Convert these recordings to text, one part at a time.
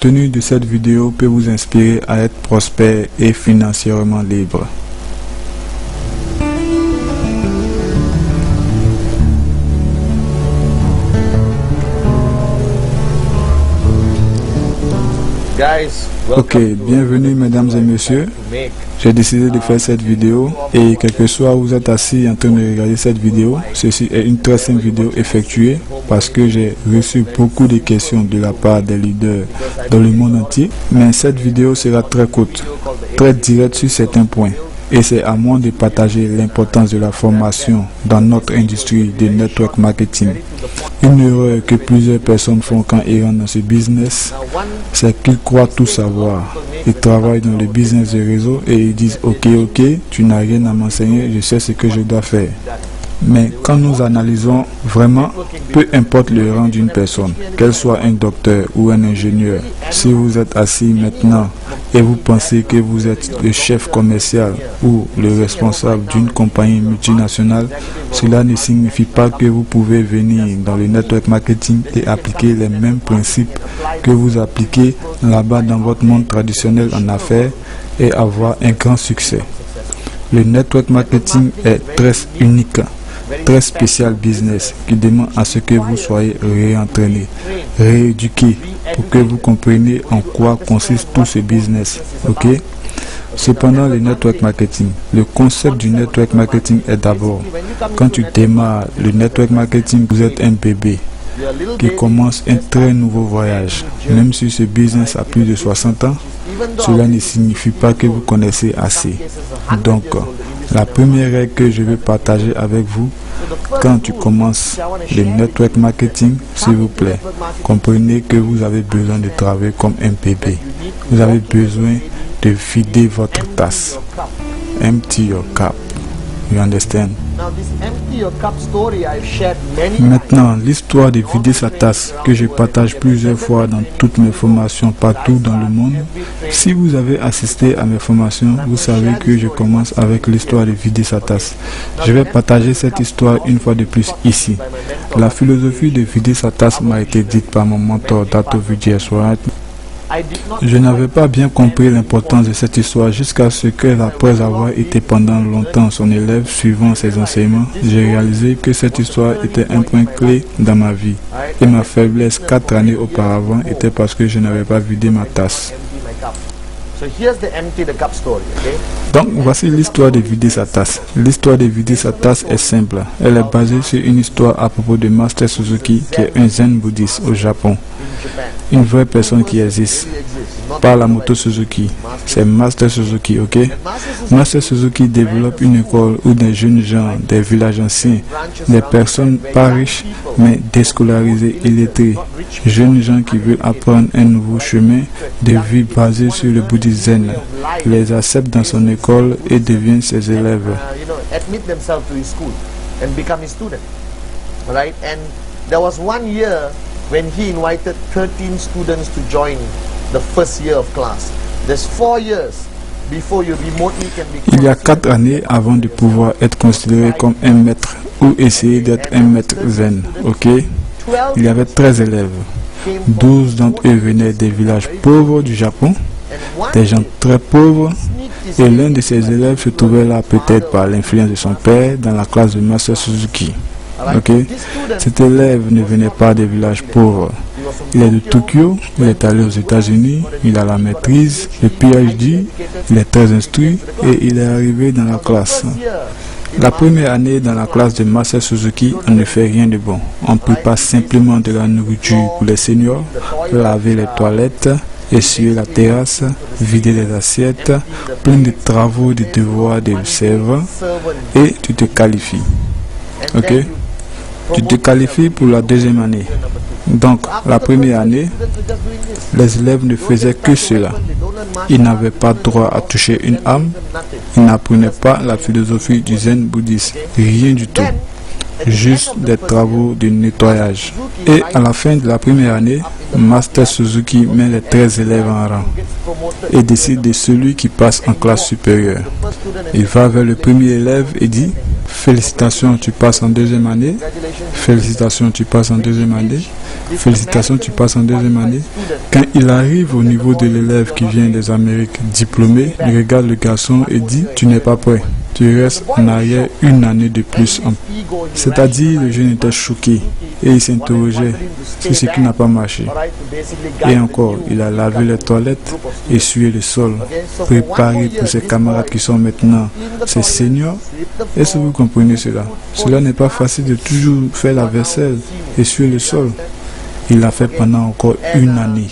contenu de cette vidéo peut vous inspirer à être prospère et financièrement libre. Ok, bienvenue mesdames et messieurs. J'ai décidé de faire cette vidéo et quel que soit où vous êtes assis en train de regarder cette vidéo, ceci est une très simple vidéo effectuée parce que j'ai reçu beaucoup de questions de la part des leaders dans le monde entier. Mais cette vidéo sera très courte, très directe sur certains points. Et c'est à moi de partager l'importance de la formation dans notre industrie de network marketing. Une erreur que plusieurs personnes font quand ils rentrent dans ce business, c'est qu'ils croient tout savoir. Ils travaillent dans le business de réseau et ils disent ok, tu n'as rien à m'enseigner, je sais ce que je dois faire. Mais quand nous analysons vraiment, peu importe le rang d'une personne, qu'elle soit un docteur ou un ingénieur, si vous êtes assis maintenant et vous pensez que vous êtes le chef commercial ou le responsable d'une compagnie multinationale, cela ne signifie pas que vous pouvez venir dans le network marketing et appliquer les mêmes principes que vous appliquez là-bas dans votre monde traditionnel en affaires et avoir un grand succès. Le network marketing est très unique, très spécial business qui demande à ce que vous soyez réentraîné, rééduqué pour que vous compreniez en quoi consiste tout ce business. Ok? Cependant, le network marketing, le concept du network marketing est d'abord, quand tu démarres le network marketing, vous êtes un bébé qui commence un très nouveau voyage. Même si ce business a plus de 60 ans, cela ne signifie pas que vous connaissez assez. Donc, la première règle que je vais partager avec vous, quand tu commences le network marketing, s'il vous plaît, comprenez que vous avez besoin de travailler comme un bébé. Vous avez besoin de vider votre tasse. Empty your cup. You understand? Maintenant, l'histoire de vider sa tasse que je partage plusieurs fois dans toutes mes formations partout dans le monde. Si vous avez assisté à mes formations, vous savez que je commence avec l'histoire de vider sa tasse. Je vais partager cette histoire une fois de plus ici. La philosophie de vider sa tasse m'a été dite par mon mentor Dato Vijay Swarat. Je n'avais pas bien compris l'importance de cette histoire jusqu'à ce que, après avoir été pendant longtemps son élève suivant ses enseignements, j'ai réalisé que cette histoire était un point clé dans ma vie. Et ma faiblesse 4 années auparavant était parce que je n'avais pas vidé ma tasse. Donc voici l'histoire de vider sa tasse. L'histoire de vider sa tasse est simple. Elle est basée sur une histoire à propos de Master Suzuki, qui est un zen bouddhiste au Japon. Une vraie personne qui existe. Pas la moto Suzuki. C'est Master Suzuki, ok? Master Suzuki développe une école où des jeunes gens des villages anciens, des personnes pas riches mais déscolarisées, illettrées, jeunes gens qui veulent apprendre un nouveau chemin de vie basé sur le bouddhisme zen, les acceptent dans son école et deviennent ses élèves. When he invited 13 students to join the first year of class. There's 4 years before you remotely can be. Il y a 4 années avant de pouvoir être considéré comme un maître ou essayer d'être un maître zen, ok? Il y avait 13 élèves. 12 d'entre eux venaient des villages pauvres du Japon, des gens très pauvres, et l'un de ces élèves se trouvait là peut-être par l'influence de son père dans la classe de Master Suzuki. Okay. Cet élève ne venait pas des villages pauvres. Il est de Tokyo, il est allé aux États-Unis, il a la maîtrise, le PhD, il est très instruit et il est arrivé dans la classe. La première année dans la classe de Master Suzuki, on ne fait rien de bon. On prépare simplement de la nourriture pour les seniors, laver les toilettes, essuyer la terrasse, vider les assiettes, plein de travaux, de devoirs de serveur et tu te qualifies. Ok? Tu te qualifies pour la deuxième année. Donc, la première année, les élèves ne faisaient que cela. Ils n'avaient pas droit à toucher une âme. Ils n'apprenaient pas la philosophie du zen bouddhiste. Rien du tout. Juste des travaux de nettoyage. Et à la fin de la première année, Master Suzuki met les 13 élèves en rang et décide de celui qui passe en classe supérieure. Il va vers le premier élève et dit « Félicitations, tu passes en deuxième année. Félicitations, tu passes en deuxième année. félicitations, tu passes en deuxième année. Quand il arrive au niveau de l'élève qui vient des Amériques diplômé, il regarde le garçon et dit, tu n'es pas prêt. Tu restes en arrière une année de plus. C'est-à-dire, le jeune était choqué et il s'interrogeait sur ce qui n'a pas marché. Et encore, il a lavé les toilettes, essuyé le sol, préparé pour ses camarades qui sont maintenant ses seniors. Est-ce que vous comprenez cela? Cela n'est pas facile de toujours faire la vaisselle, essuyer le sol. Il l'a fait pendant encore une année.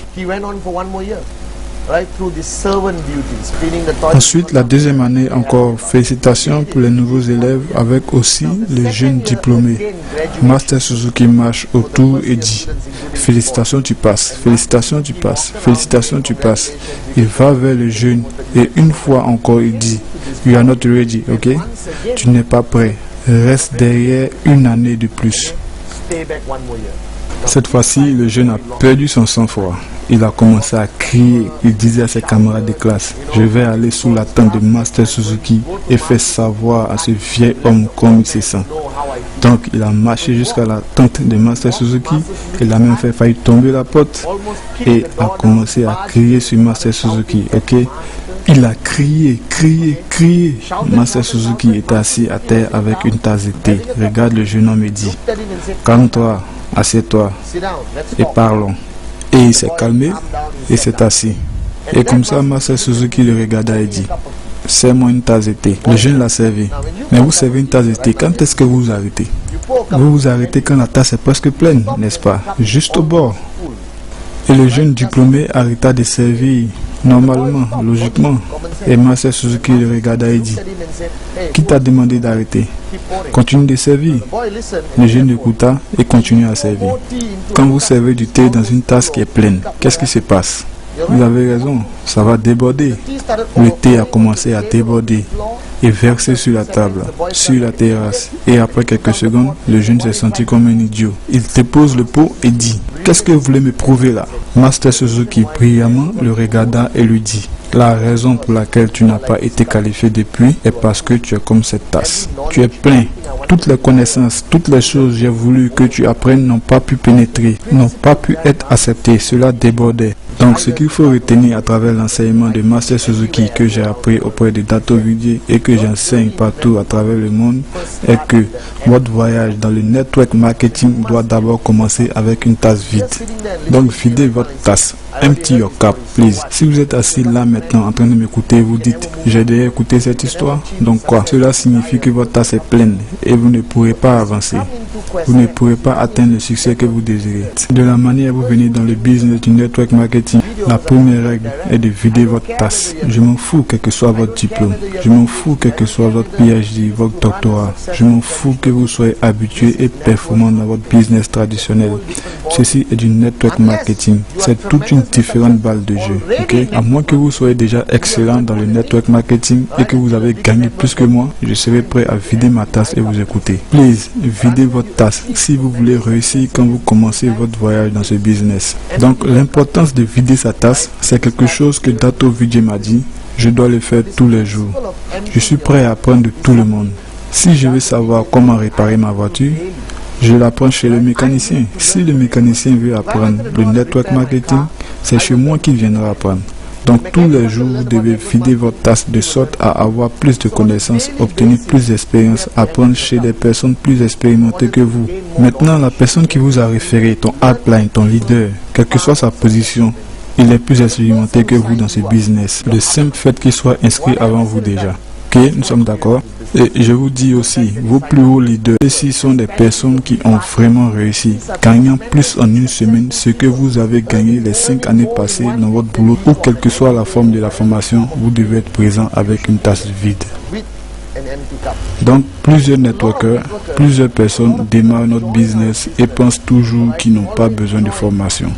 Ensuite, la deuxième année encore, félicitations pour les nouveaux élèves avec aussi les jeunes diplômés. Master Suzuki marche autour et dit, félicitations tu passes, félicitations tu passes, félicitations tu passes. Il va vers le jeune et une fois encore il dit, you are not ready, ok? Tu n'es pas prêt, reste derrière une année de plus. Cette fois-ci, le jeune a perdu son sang-froid. Il a commencé à crier. Il disait à ses camarades de classe, je vais aller sous la tente de Master Suzuki et faire savoir à ce vieil homme comment il se sent. Donc, il a marché jusqu'à la tente de Master Suzuki. Il a même failli tomber la porte et a commencé à crier sur Master Suzuki. Ok? Il a crié, crié, crié. Master Suzuki était assis à terre avec une tasse de thé. Regarde le jeune homme et dit, calme-toi. Assieds-toi et parlons. Et il s'est calmé et s'est assis. Et comme ça, Master Suzuki le regarda et dit, serre-moi une tasse de thé. Le jeune l'a servi. Mais vous servez une tasse de thé, quand est-ce que vous vous arrêtez? Vous vous arrêtez quand la tasse est presque pleine, n'est-ce pas? Juste au bord. Et le jeune diplômé arrêta de servir normalement, logiquement. Et Master Suzuki le regarda et dit, qui t'a demandé d'arrêter? Continue de servir. Le jeune écouta et continue à servir. Quand vous servez du thé dans une tasse qui est pleine, qu'est-ce qui se passe? Vous avez raison, ça va déborder. Le thé a commencé à déborder et verser sur la table, sur la terrasse. Et après quelques secondes, le jeune s'est senti comme un idiot. Il dépose le pot et dit, qu'est-ce que vous voulez me prouver là? Master Suzuki brillamment le regarda et lui dit, la raison pour laquelle tu n'as pas été qualifié depuis est parce que tu es comme cette tasse. Tu es plein. Toutes les connaissances, toutes les choses que j'ai voulu que tu apprennes n'ont pas pu pénétrer, n'ont pas pu être acceptées. Cela débordait. Donc ce qu'il faut retenir à travers l'enseignement de Master Suzuki que j'ai appris auprès de Dato Vidier et que j'enseigne partout à travers le monde est que votre voyage dans le network marketing doit d'abord commencer avec une tasse vide. Donc videz votre tasse. Empty your cup, please. Si vous êtes assis là maintenant en train de m'écouter, vous dites, j'ai déjà écouté cette histoire. Donc quoi? Cela signifie que votre tasse est pleine et vous ne pourrez pas avancer. Vous ne pourrez pas atteindre le succès que vous désirez. De la manière dont vous venez dans le business du network marketing, la première règle est de vider votre tasse. Je m'en fous quel que soit votre diplôme. Je m'en fous quel que soit votre PhD, votre doctorat. Je m'en fous que vous soyez habitué et performant dans votre business traditionnel. Ceci est du network marketing. C'est toute une différente balle de jeu. Okay? À moins que vous soyez déjà excellent dans le network marketing et que vous avez gagné plus que moi, je serai prêt à vider ma tasse et vous écouter. Please, videz votre tasse si vous voulez réussir quand vous commencez votre voyage dans ce business. Donc l'importance de vider sa tasse, c'est quelque chose que Dato Vidier m'a dit. Je dois le faire tous les jours. Je suis prêt à apprendre de tout le monde. Si je veux savoir comment réparer ma voiture, je l'apprends chez le mécanicien. Si le mécanicien veut apprendre le network marketing, c'est chez moi qu'il viendra apprendre. Donc tous les jours, vous devez vider votre tasse de sorte à avoir plus de connaissances, obtenir plus d'expérience, apprendre chez des personnes plus expérimentées que vous. Maintenant, la personne qui vous a référé, ton upline, ton leader, quelle que soit sa position, il est plus expérimenté que vous dans ce business. Le simple fait qu'il soit inscrit avant vous déjà. Ok, nous sommes d'accord? Et je vous dis aussi, vos plus hauts leaders, ceux-ci sont des personnes qui ont vraiment réussi, gagnant plus en une semaine ce que vous avez gagné les 5 années passées dans votre boulot, ou quelle que soit la forme de la formation, vous devez être présent avec une tasse vide. Donc, plusieurs networkers, plusieurs personnes démarrent notre business et pensent toujours qu'ils n'ont pas besoin de formation.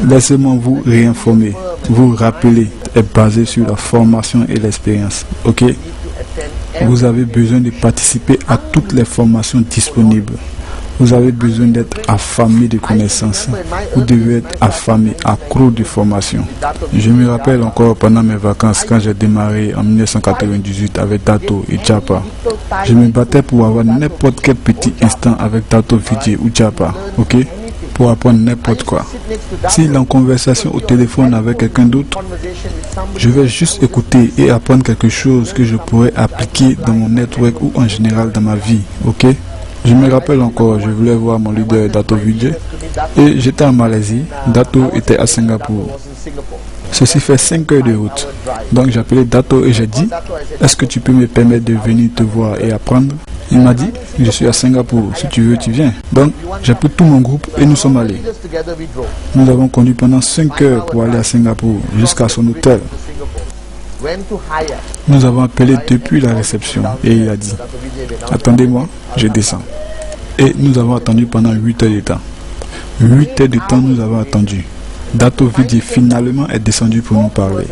Laissez-moi vous réinformer, vous rappeler, est basé sur la formation et l'expérience. Ok? Vous avez besoin de participer à toutes les formations disponibles. Vous avez besoin d'être affamé de connaissances. Vous devez être affamé, accro de formation. Je me rappelle encore pendant mes vacances quand j'ai démarré en 1998 avec Dato et Chapa. Je me battais pour avoir n'importe quel petit instant avec Dato Vijay ou Chapa, ok? Pour apprendre n'importe quoi. Si en conversation au téléphone avec quelqu'un d'autre, je vais juste écouter et apprendre quelque chose que je pourrais appliquer dans mon network ou en général dans ma vie, ok? Je me rappelle encore, je voulais voir mon leader Dato Vijay et j'étais en Malaisie, Dato était à Singapour. Ceci fait 5 heures de route. Donc j'ai appelé Dato et j'ai dit, est-ce que tu peux me permettre de venir te voir et apprendre? Il m'a dit, je suis à Singapour, si tu veux tu viens. Donc j'ai pris tout mon groupe et nous sommes allés. Nous avons conduit pendant 5 heures pour aller à Singapour, jusqu'à son hôtel. Nous avons appelé depuis la réception et il a dit, attendez-moi, je descends. Et nous avons attendu pendant 8 heures de temps. 8 heures de temps nous avons attendu. Dato Vijay finalement est descendu pour nous parler.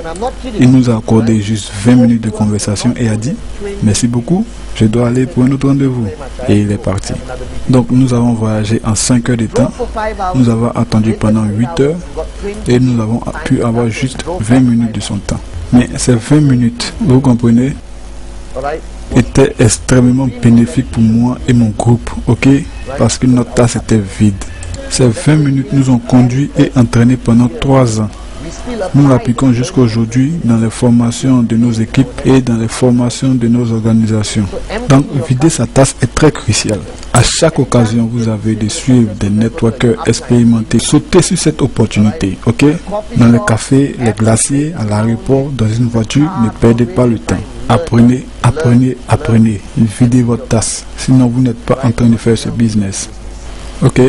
Il nous a accordé juste 20 minutes de conversation et a dit, merci beaucoup, je dois aller pour un autre rendez-vous. Et il est parti. Donc nous avons voyagé en 5 heures de temps. Nous avons attendu pendant 8 heures et nous avons pu avoir juste 20 minutes de son temps. Mais ces 20 minutes, vous comprenez, étaient extrêmement bénéfiques pour moi et mon groupe, ok? Parce que notre tasse était vide. Ces 20 minutes nous ont conduits et entraînés pendant 3 ans. Nous l'appliquons jusqu'à aujourd'hui dans les formations de nos équipes et dans les formations de nos organisations. Donc, vider sa tasse est très crucial. À chaque occasion, vous avez de suivre des networkers expérimentés. Sautez sur cette opportunité, ok? Dans les cafés, les glaciers, à l'aéroport, dans une voiture, ne perdez pas le temps. Apprenez, apprenez, apprenez. Videz votre tasse. Sinon, vous n'êtes pas en train de faire ce business. Ok?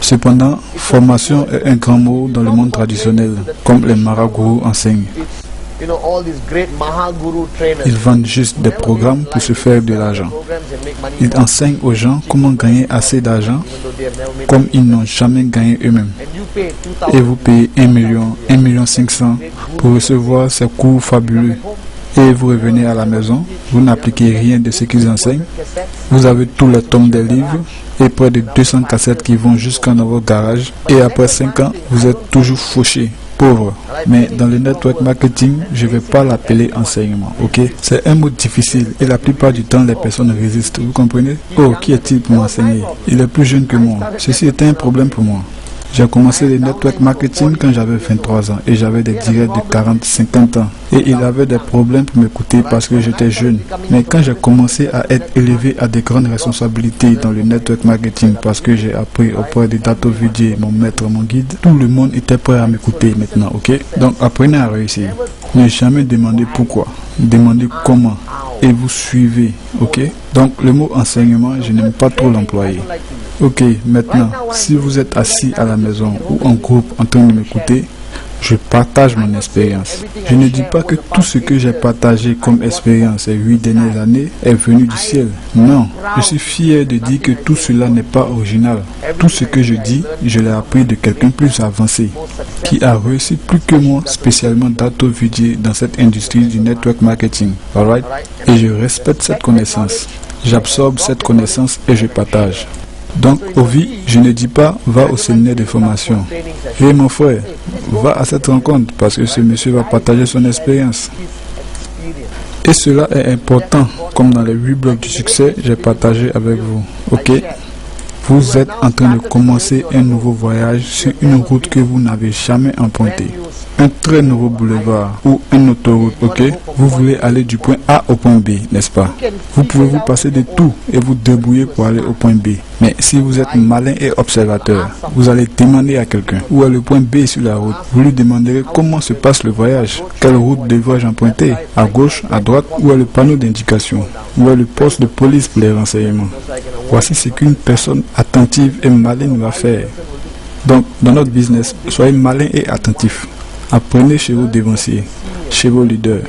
Cependant, formation est un grand mot dans le monde traditionnel, comme les Mahagourus enseignent. Ils vendent juste des programmes pour se faire de l'argent. Ils enseignent aux gens comment gagner assez d'argent, comme ils n'ont jamais gagné eux-mêmes. Et vous payez 1 million, 1,5 million pour recevoir ces cours fabuleux. Et vous revenez à la maison, vous n'appliquez rien de ce qu'ils enseignent. Vous avez tous les tomes des livres et près de 200 cassettes qui vont jusqu'à dans votre garage. Et après 5 ans, vous êtes toujours fauché, pauvre. Mais dans le network marketing, je ne vais pas l'appeler enseignement, ok? C'est un mot difficile et la plupart du temps, les personnes résistent, vous comprenez? Oh, qui est-il pour m'enseigner? Il est plus jeune que moi. Ceci était un problème pour moi. J'ai commencé le network marketing quand j'avais 23 ans et j'avais des directs de 40-50 ans. Et il avait des problèmes pour m'écouter parce que j'étais jeune. Mais quand j'ai commencé à être élevé à de grandes responsabilités dans le network marketing parce que j'ai appris auprès de Dato Vijay, mon maître, mon guide, tout le monde était prêt à m'écouter maintenant, ok? Donc apprenez à réussir. Ne jamais demander pourquoi, demandez comment et vous suivez, ok? Donc le mot enseignement, je n'aime pas trop l'employer. Ok, maintenant, si vous êtes assis à la maison ou en groupe en train de m'écouter, je partage mon expérience. Je ne dis pas que tout ce que j'ai partagé comme expérience ces 8 dernières années est venu du ciel. Non, je suis fier de dire que tout cela n'est pas original. Tout ce que je dis, je l'ai appris de quelqu'un plus avancé, qui a réussi plus que moi, spécialement Dato Vijay dans cette industrie du network marketing. Alright? Et je respecte cette connaissance. J'absorbe cette connaissance et je partage. Donc, Ovi, je ne dis pas, va au séminaire de formation. Et mon frère, va à cette rencontre parce que ce monsieur va partager son expérience. Et cela est important, comme dans les 8 blocs du succès, j'ai partagé avec vous. Ok? Vous êtes en train de commencer un nouveau voyage sur une route que vous n'avez jamais empruntée. Un très nouveau boulevard ou une autoroute, ok? Vous voulez aller du point A au point B, n'est-ce pas? Vous pouvez vous passer de tout et vous débrouiller pour aller au point B. Mais si vous êtes malin et observateur, vous allez demander à quelqu'un où est le point B sur la route. Vous lui demanderez comment se passe le voyage. Quelle route devrais-je emprunter? À gauche, à droite? Où est le panneau d'indication? Où est le poste de police pour les renseignements? Voici ce qu'une personne attentive et maligne va faire. Donc, dans notre business, soyez malin et attentif. Apprenez chez vos dévanciers, chez vos leaders.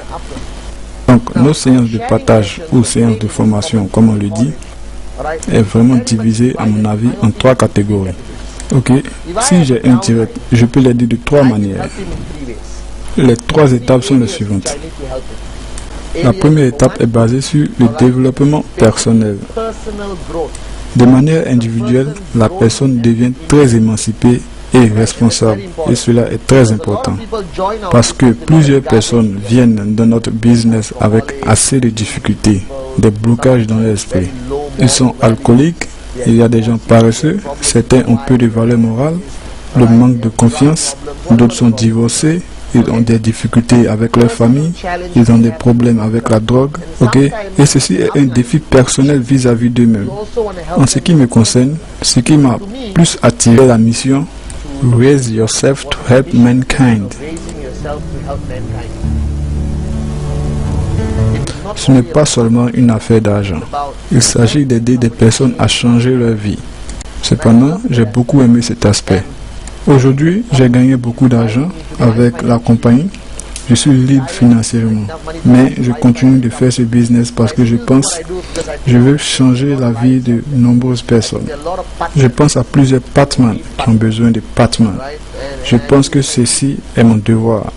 Donc, nos séances de partage ou séances de formation, comme on le dit, est vraiment divisée, à mon avis, en 3 catégories. Ok, si j'ai un direct, je peux l'aider de 3 manières. Les 3 étapes sont les suivantes. La première étape est basée sur le développement personnel. De manière individuelle, la personne devient très émancipée et responsable. Et cela est très important. Parce que plusieurs personnes viennent dans notre business avec assez de difficultés, des blocages dans l'esprit. Ils sont alcooliques, il y a des gens paresseux, certains ont peu de valeur morale, le manque de confiance, d'autres sont divorcés, ils ont des difficultés avec leur famille, ils ont des problèmes avec la drogue, ok? Et ceci est un défi personnel vis-à-vis d'eux-mêmes. En ce qui me concerne, ce qui m'a plus attiré la mission, Raise yourself to help mankind. Ce n'est pas seulement une affaire d'argent. Il s'agit d'aider des personnes à changer leur vie. Cependant, j'ai beaucoup aimé cet aspect. Aujourd'hui, j'ai gagné beaucoup d'argent avec la compagnie. Je suis libre financièrement. Mais je continue de faire ce business parce que je pense que je veux changer la vie de nombreuses personnes. Je pense à plusieurs Patman qui ont besoin de Patman. Je pense que ceci est mon devoir.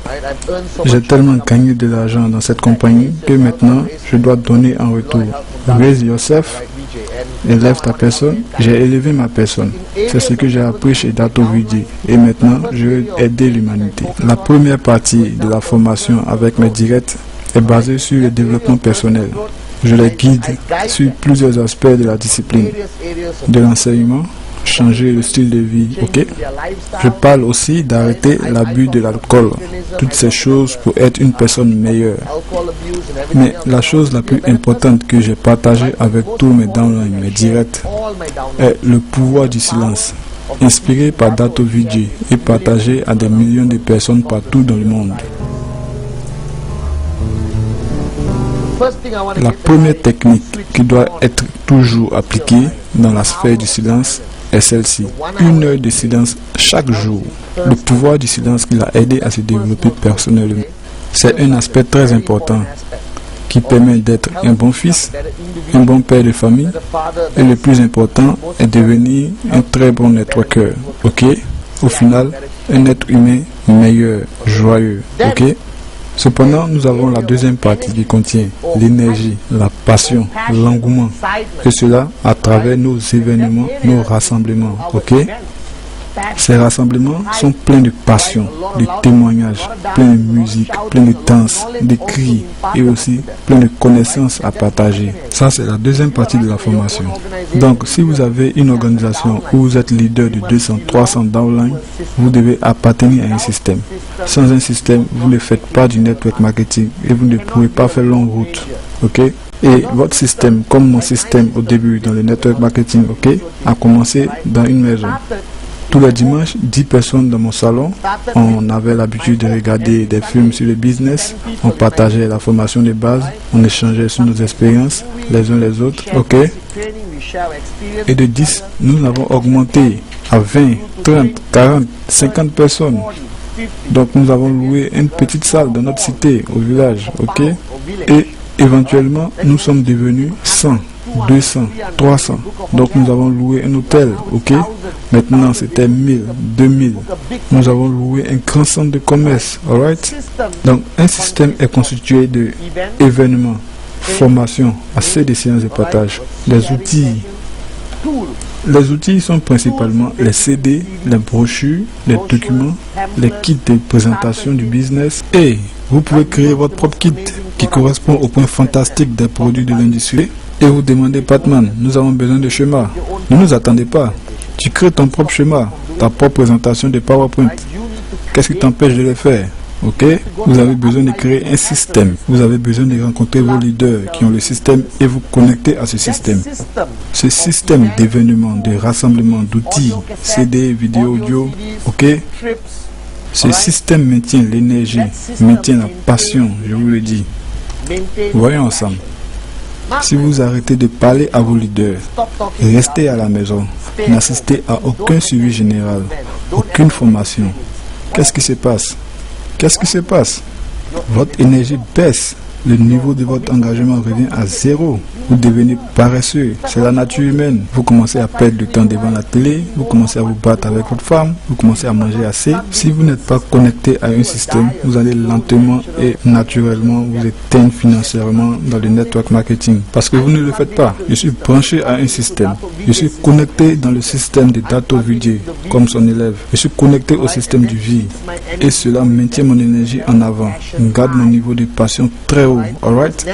J'ai tellement gagné de l'argent dans cette compagnie que maintenant, je dois donner en retour. Raise yourself, élève ta personne. J'ai élevé ma personne. C'est ce que j'ai appris chez Dato Vijay. Et maintenant, je veux aider l'humanité. La première partie de la formation avec mes directs est basée sur le développement personnel. Je les guide sur plusieurs aspects de la discipline, de l'enseignement, changer le style de vie, ok? Je parle aussi d'arrêter l'abus de l'alcool, toutes ces choses pour être une personne meilleure. Mais la chose la plus importante que j'ai partagée avec tous mes downlines, mes directs, est le pouvoir du silence, inspiré par Dato Vijay et partagé à des millions de personnes partout dans le monde. La première technique qui doit être toujours appliquée dans la sphère du silence est celle-ci. 1 heure de silence chaque jour. Le pouvoir du silence qui l'a aidé à se développer personnellement. C'est un aspect très important qui permet d'être un bon fils, un bon père de famille et le plus important est devenir un très bon networker. Ok? Au final, un être humain meilleur, joyeux. Ok? Cependant, nous avons la deuxième partie qui contient l'énergie, la passion, l'engouement. Et cela à travers nos événements, nos rassemblements. Ok? Ces rassemblements sont pleins de passion, de témoignages, pleins de musique, pleins de danse, de cris et aussi plein de connaissances à partager. Ça, c'est la deuxième partie de la formation. Donc, si vous avez une organisation où vous êtes leader de 200, 300 downlines, vous devez appartenir à un système. Sans un système, vous ne faites pas du network marketing et vous ne pourrez pas faire longue route. Ok? Et votre système, comme mon système au début dans le network marketing, ok, a commencé dans une maison. Tous les dimanches, 10 personnes dans mon salon, on avait l'habitude de regarder des films sur le business, on partageait la formation de base, on échangeait sur nos expériences, les uns les autres, ok? Et de 10, nous avons augmenté à 20, 30, 40, 50 personnes. Donc nous avons loué une petite salle dans notre cité, au village, ok? Et éventuellement, nous sommes devenus 100. 200, 300. Donc nous avons loué un hôtel, ok? Maintenant c'était 1000, 2000. Nous avons loué un grand centre de commerce, alright? Donc un système est constitué de événements, formations, assez de séances de partage, des outils. Les outils sont principalement les CD, les brochures, les documents, les kits de présentation du business et vous pouvez créer votre propre kit qui correspond au point fantastique des produits de l'industrie. Et vous demandez, Patman, nous avons besoin de schéma. Ne nous attendez pas. Tu crées ton propre schéma, ta propre présentation de PowerPoint. Qu'est-ce qui t'empêche de le faire? Ok? Vous avez besoin de créer un système. Vous avez besoin de rencontrer vos leaders qui ont le système et vous connecter à ce système. Ce système d'événements, de rassemblements, d'outils, CD, vidéo, audio, ok? Ce système maintient l'énergie, maintient la passion, je vous le dis. Voyons ensemble. Si vous arrêtez de parler à vos leaders, restez à la maison, n'assistez à aucun suivi général, aucune formation, qu'est-ce qui se passe? Qu'est-ce qui se passe? Votre énergie baisse, le niveau de votre engagement revient à zéro. Vous devenez paresseux, c'est la nature humaine. Vous commencez à perdre du temps devant la télé, vous commencez à vous battre avec votre femme, vous commencez à manger assez. Si vous n'êtes pas connecté à un système, vous allez lentement et naturellement vous éteindre financièrement dans le network marketing. Parce que vous ne le faites pas. Je suis branché à un système. Je suis connecté dans le système de Dato Vidier comme son élève. Je suis connecté au système du vie et cela maintient mon énergie en avant. Garde mon niveau de passion très haut, alright?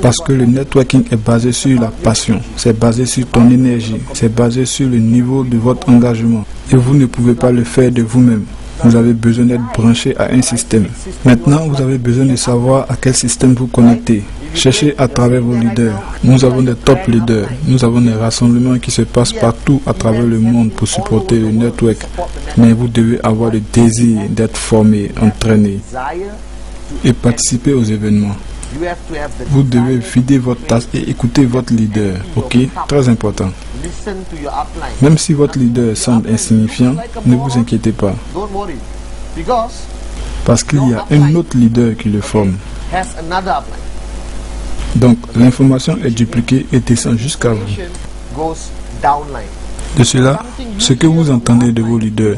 Parce que le networking est basé sur la passion, c'est basé sur ton énergie, c'est basé sur le niveau de votre engagement et vous ne pouvez pas le faire de vous-même. Vous avez besoin d'être branché à un système. Maintenant, vous avez besoin de savoir à quel système vous connectez. Cherchez à travers vos leaders. Nous avons des top leaders. Nous avons des rassemblements qui se passent partout à travers le monde pour supporter le network. Mais vous devez avoir le désir d'être formé, entraîné et participer aux événements. Vous devez vider votre tasse et écouter votre leader. Ok? Très important. Même si votre leader semble insignifiant, ne vous inquiétez pas. Parce qu'il y a un autre leader qui le forme. Donc, l'information est dupliquée et descend jusqu'à vous. De cela, ce que vous entendez de vos leaders,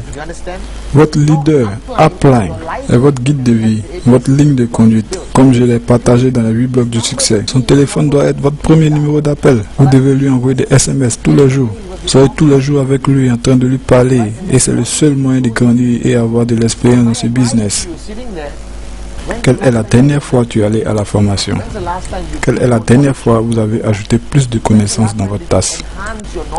votre leader upline est votre guide de vie, votre ligne de conduite, comme je l'ai partagé dans les 8 blocs du succès. Son téléphone doit être votre premier numéro d'appel. Vous devez lui envoyer des SMS tous les jours. Soyez tous les jours avec lui en train de lui parler et c'est le seul moyen de grandir et avoir de l'expérience dans ce business. Quelle est la dernière fois que tu es allé à la formation? Quelle est la dernière fois où vous avez ajouté plus de connaissances dans votre tasse?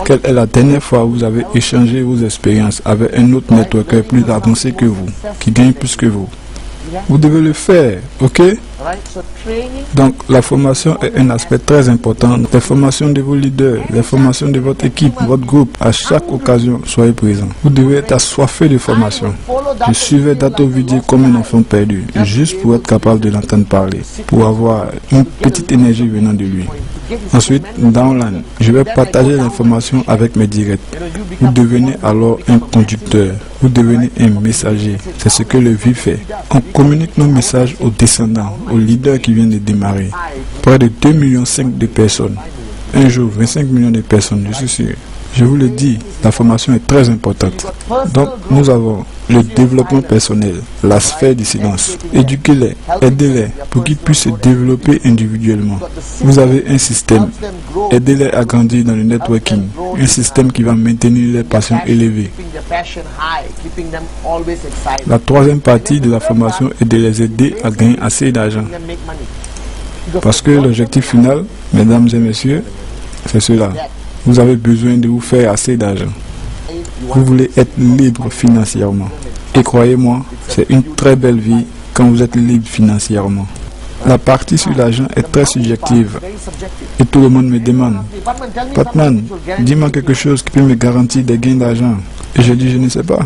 Quelle est la dernière fois où vous avez échangé vos expériences avec un autre networker plus avancé que vous, qui gagne plus que vous? Vous devez le faire, ok? Donc la formation est un aspect très important. La formation de vos leaders, la formation de votre équipe, votre groupe, à chaque occasion, soyez présents. Vous devez être assoiffé de formation. Je suivais Dato Vidier comme un enfant perdu, juste pour être capable de l'entendre parler, pour avoir une petite énergie venant de lui. Ensuite, downline, je vais partager l'information avec mes directs. Vous devenez alors un conducteur, vous devenez un messager. C'est ce que le vie fait. On communique nos messages aux descendants, aux leaders qui viennent de démarrer. Près de 2,5 millions de personnes. Un jour, 25 millions de personnes, je suis sûr. Je vous le dis, la formation est très importante. Donc, nous avons le développement personnel, la sphère du silence. Éduquez-les, aidez-les pour qu'ils puissent se développer individuellement. Vous avez un système. Aidez-les à grandir dans le networking. Un système qui va maintenir les passions élevées. La troisième partie de la formation est de les aider à gagner assez d'argent. Parce que l'objectif final, mesdames et messieurs, c'est cela. Vous avez besoin de vous faire assez d'argent. Vous voulez être libre financièrement. Et croyez-moi, c'est une très belle vie quand vous êtes libre financièrement. La partie sur l'argent est très subjective. Et tout le monde me demande, Patman, dis-moi quelque chose qui peut me garantir des gains d'argent. Et je dis, je ne sais pas.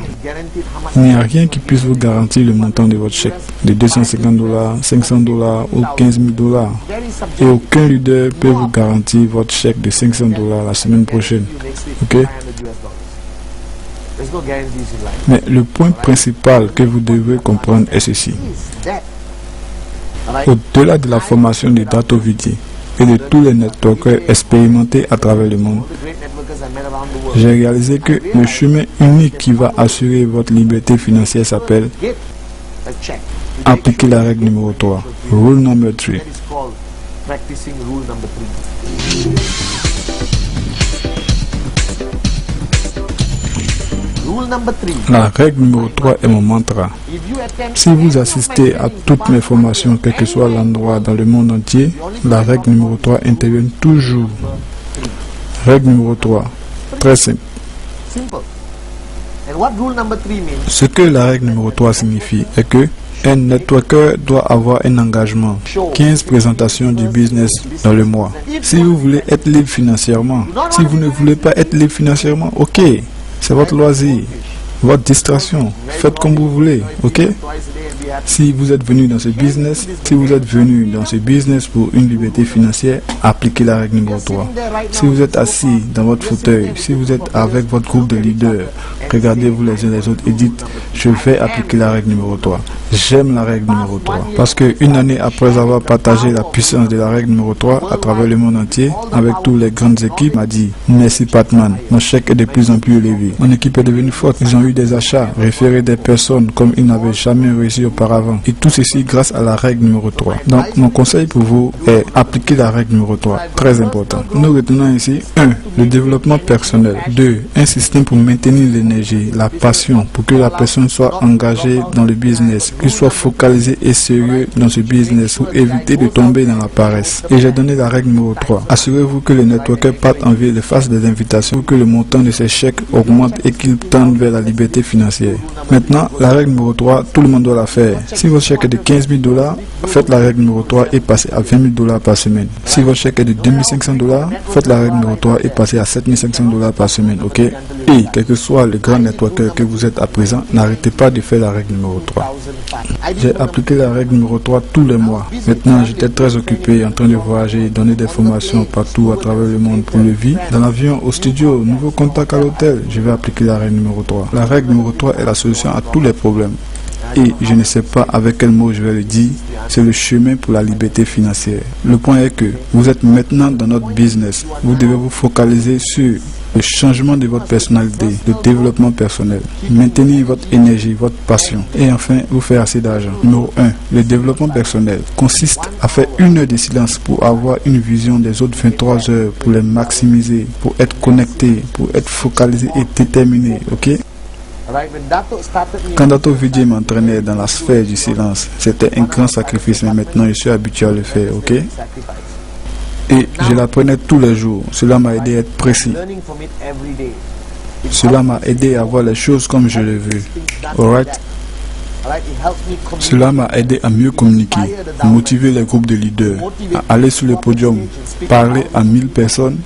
Il n'y a rien qui puisse vous garantir le montant de votre chèque, de $250, $500 ou $15,000. Et aucun leader peut vous garantir votre chèque de $500 la semaine prochaine. Ok? Mais le point principal que vous devez comprendre est ceci. Au-delà de la formation de Dato Vidier et de tous les networkers expérimentés à travers le monde, j'ai réalisé que le chemin unique qui va assurer votre liberté financière s'appelle appliquer la règle numéro 3, rule number 3. La règle numéro 3 est mon mantra. Si vous assistez à toutes mes formations, quel que soit l'endroit dans le monde entier, la règle numéro 3 intervient toujours. Règle numéro 3, très simple. Ce que la règle numéro 3 signifie est que un networker doit avoir un engagement, 15 présentations du business dans le mois. Si vous voulez être libre financièrement, si vous ne voulez pas être libre financièrement, ok. C'est votre loisir, votre distraction. Faites comme vous voulez, ok? Si vous êtes venu dans ce business, pour une liberté financière, appliquez la règle numéro 3. Si vous êtes assis dans votre fauteuil, si vous êtes avec votre groupe de leaders, regardez-vous les uns les autres et dites, je vais appliquer la règle numéro 3. J'aime la règle numéro 3 parce que une année après avoir partagé la puissance de la règle numéro 3 à travers le monde entier avec toutes les grandes équipes, m'a dit merci Patman, mon chèque est de plus en plus élevé. Mon équipe est devenue forte, ils ont eu des achats, référé des personnes comme ils n'avaient jamais réussi auparavant. Et tout ceci grâce à la règle numéro 3. Donc mon conseil pour vous est appliquer la règle numéro 3, très important. Nous retenons ici 1. Le développement personnel. 2. Un système pour maintenir l'énergie, la passion, pour que la personne soit engagée dans le business, qu'il soit focalisé et sérieux dans ce business pour éviter de tomber dans la paresse. Et j'ai donné la règle numéro 3. Assurez-vous que les networkers partent en ville et fassent des invitations pour que le montant de ces chèques augmente et qu'ils tendent vers la liberté financière. Maintenant, la règle numéro 3, tout le monde doit la faire. Si votre chèque est de 15 000 $, faites la règle numéro 3 et passez à 20 000 $ par semaine. Si votre chèque est de 2 500 $, faites la règle numéro 3 et passez à 7 500 $ par semaine, ok? Et quel que soit le grand networker que vous êtes à présent, n'arrêtez pas de faire la règle numéro 3. J'ai appliqué la règle numéro 3 tous les mois. Maintenant, j'étais très occupé en train de voyager, donner des formations partout à travers le monde pour le vie. Dans l'avion, au studio, nouveau contact à l'hôtel, je vais appliquer la règle numéro 3. La règle numéro 3 est la solution à tous les problèmes. Et je ne sais pas avec quel mot je vais le dire, c'est le chemin pour la liberté financière. Le point est que vous êtes maintenant dans notre business. Vous devez vous focaliser sur le changement de votre personnalité, le développement personnel, maintenir votre énergie, votre passion et enfin vous faire assez d'argent. Numéro 1. Le développement personnel consiste à faire 1 heure de silence pour avoir une vision des autres 23 heures, pour les maximiser, pour être connecté, pour être focalisé et déterminé, ok? Quand Dato Vijay m'entraînait dans la sphère du silence, c'était un grand sacrifice, mais maintenant je suis habitué à le faire, ok? Et je l'apprenais tous les jours. Cela m'a aidé à être précis. Cela m'a aidé à voir les choses comme je les veux. Alright? Cela m'a aidé à mieux communiquer, motiver les groupes de leaders, à aller sur le podium, parler à 1000 personnes.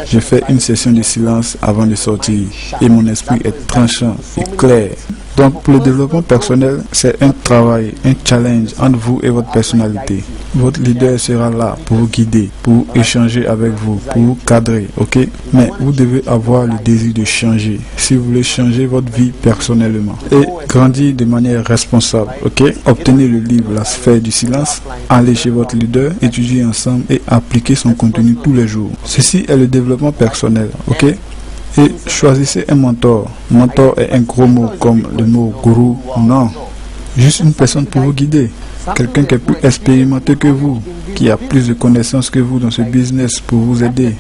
J'ai fait une session de silence avant de sortir et mon esprit est tranchant et clair. Donc pour le développement personnel, c'est un travail, un challenge entre vous et votre personnalité. Votre leader sera là pour vous guider, pour échanger avec vous, pour vous cadrer, ok? Mais vous devez avoir le désir de changer, si vous voulez changer votre vie personnellement. Et grandir de manière responsable, ok? Obtenez le livre La sphère du silence, allez chez votre leader, étudiez ensemble et appliquez son contenu tous les jours. Ceci est le développement personnel, ok? Et choisissez un mentor. Mentor est un gros mot comme le mot gourou. Non, juste une personne pour vous guider. Quelqu'un qui est plus expérimenté que vous, qui a plus de connaissances que vous dans ce business pour vous aider.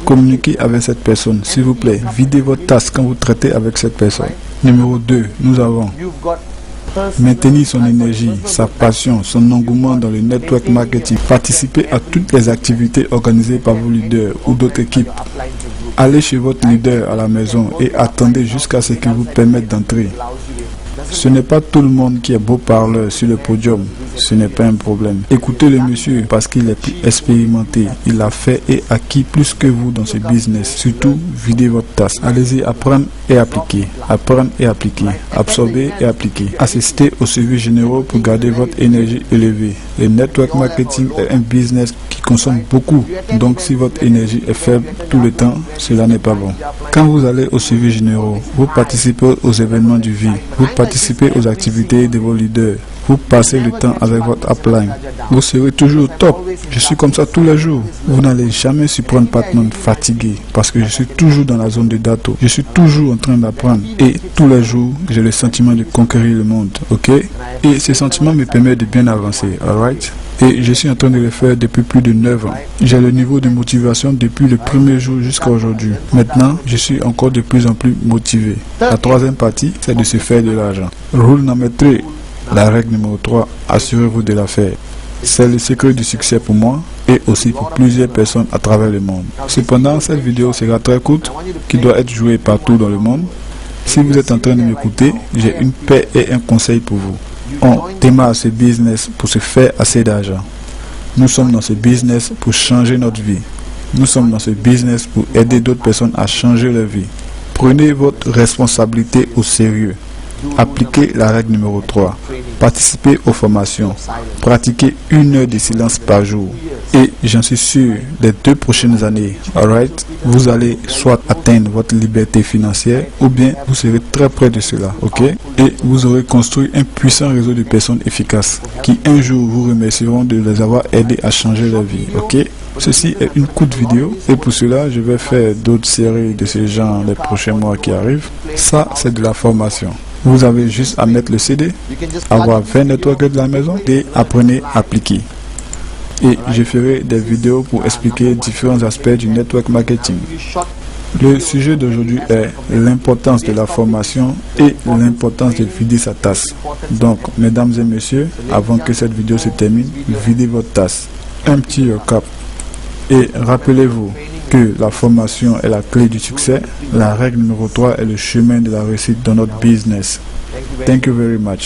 Communiquez avec cette personne, s'il vous plaît. Videz votre tasse quand vous traitez avec cette personne. Numéro 2, nous avons maintenir son énergie, sa passion, son engouement dans le network marketing. Participez à toutes les activités organisées par vos leaders ou d'autres équipes. Allez chez votre leader à la maison et attendez jusqu'à ce qu'il vous permette d'entrer. Ce n'est pas tout le monde qui est beau parleur sur le podium. Ce n'est pas un problème. Écoutez le monsieur parce qu'il est plus expérimenté. Il a fait et acquis plus que vous dans ce business. Surtout, videz votre tasse. Allez-y apprendre et appliquer. Apprendre et appliquer. Absorber et appliquer. Assistez aux services généraux pour garder votre énergie élevée. Le network marketing est un business qui consomme beaucoup. Donc si votre énergie est faible tout le temps, cela n'est pas bon. Quand vous allez aux services généraux, vous participez aux événements du vie. Vous participez aux activités de vos leaders. Vous passez le temps avec votre upline. Vous serez toujours top. Je suis comme ça tous les jours. Vous n'allez jamais surprendre Patman fatigué parce que je suis toujours dans la zone de Dato. Je suis toujours en train d'apprendre. Et tous les jours, j'ai le sentiment de conquérir le monde. Ok? Et ce sentiment me permet de bien avancer. Alright? Et je suis en train de le faire depuis plus de 9 ans. J'ai le niveau de motivation depuis le premier jour jusqu'à aujourd'hui. Maintenant, je suis encore de plus en plus motivé. La troisième partie, c'est de se faire de l'argent. Rule number 3. La règle numéro 3, assurez-vous de la faire. C'est le secret du succès pour moi et aussi pour plusieurs personnes à travers le monde. Cependant, cette vidéo sera très courte, qui doit être jouée partout dans le monde. Si vous êtes en train de m'écouter, j'ai une paix et un conseil pour vous. On démarre ce business pour se faire assez d'argent. Nous sommes dans ce business pour changer notre vie. Nous sommes dans ce business pour aider d'autres personnes à changer leur vie. Prenez votre responsabilité au sérieux. Appliquez la règle numéro 3. Participez aux formations. Pratiquez 1 heure de silence par jour. Et j'en suis sûr, les 2 prochaines années, alright, vous allez soit atteindre votre liberté financière ou bien vous serez très près de cela, ok? Et vous aurez construit un puissant réseau de personnes efficaces qui un jour vous remercieront de les avoir aidés à changer leur vie, ok? Ceci est une courte vidéo et pour cela, je vais faire d'autres séries de ce genre les prochains mois qui arrivent. Ça, c'est de la formation. Vous avez juste à mettre le CD, avoir 20 networkers de la maison et apprenez à appliquer. Et je ferai des vidéos pour expliquer différents aspects du network marketing. Le sujet d'aujourd'hui est l'importance de la formation et l'importance de vider sa tasse. Donc, mesdames et messieurs, avant que cette vidéo se termine, videz votre tasse. Un petit recap. Et rappelez-vous que la formation est la clé du succès. La règle numéro 3 est le chemin de la réussite dans notre business. Thank you very much.